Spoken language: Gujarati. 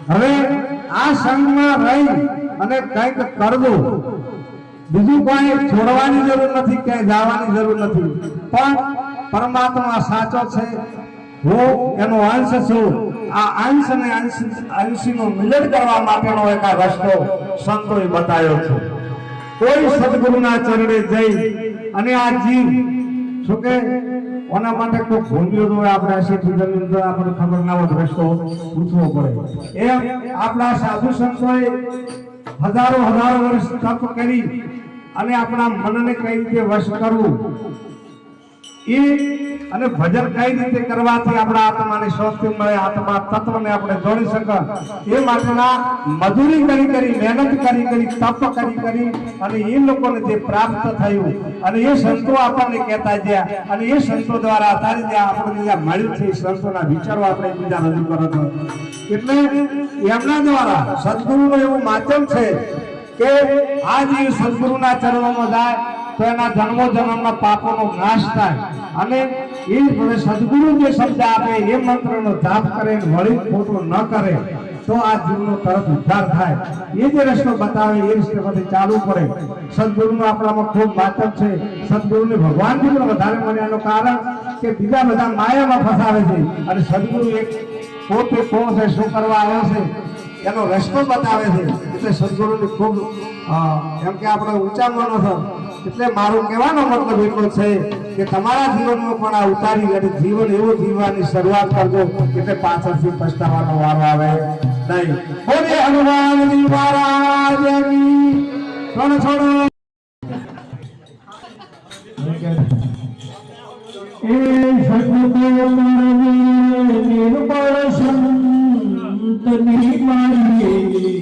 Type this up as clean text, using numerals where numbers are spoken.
હવે આ સંઘમાં રહી અને કંઈક કરવું, બીજું કોઈ છોડવાની જરૂર નથી, ક્યાંય જવાની જરૂર નથી, પણ પરમાત્મા સાચો છે, હું એનો અંશ છું. આ અંશ અને અંશીનું મિલન કરવા માટેનો એક આ રસ્તો સંતોએ બતાવ્યો છે. કોઈ સદગુરુના ચરણે જઈ અને આ જીવ શું કે ઓના માટે કોઈ ભૂલ્યો તો આપણે શેઠી જમીન તો આપણે ખબર ના હોય, રસ્તો પૂછવો પડે. એમ આપણા સાધુ સંતોએ હજારો વર્ષ તપ કરી અને આપણા મનને કઈ રીતે વશ કરવું એ અને ભજન કઈ રીતે કરવાથી આપણા આત્માને શાંતિ મળે, આત્મા તત્વને આપણે જોડી શકે એ માટેના મજૂરી કરી મહેનત કરી તપ કરી અને એ લોકોને જે પ્રાપ્ત થયું અને એ સંતો આપણને કહેતા ગયા અને એ સંતો દ્વારા અત્યારે જ્યાં આપણને જ્યાં મળ્યું છે એ સંતોના વિચારો આપણે બીજા રજૂ કરો છો. એટલે એમના દ્વારા સદગુરુનું એવું માધ્યમ છે કે આ જીવ સદગુરુના ચરણોમાં જાય તો એના જન્મો જન્મના પાપોનો નાશ થાય અને એ સદગુરુ જે શબ્દ આપે એ મંત્રનો જાપ કરે, વળી ખોટું ન કરે તો આ જીવનો તરત ઉદ્ધાર થાય. એ જે રસ્તો બતાવે એ રસ્તે પછી ચાલવું પડે. સદગુરુનું આપણામાં ખૂબ માધ્યમ છે. સદગુરુને ભગવાનથી પણ વધારે મળ્યાનું કારણ કે બીજા બધા માયામાં ફસાવે છે અને સદગુરુ એક પોતે કોણ છે, શું કરવા આવ્યો છે એનો રસ્તો બતાવે છે. એટલે સદગુરુને ખૂબ એમ કે આપણે ઊંચા માનો છો. એટલે મારું કહેવાનો મતલબ એટલો છે કે તમારા જીવનમાં પણ આ ઉતારી અને જીવન એવું જીવવાની શરૂઆત કરજો એટલે પાછળથી પછતાવાનો વારો આવે નહીં. બોલે હનુમાનજી મહારાજની. છોડો એ સદગુરુ નિર્મળ સંતની મારી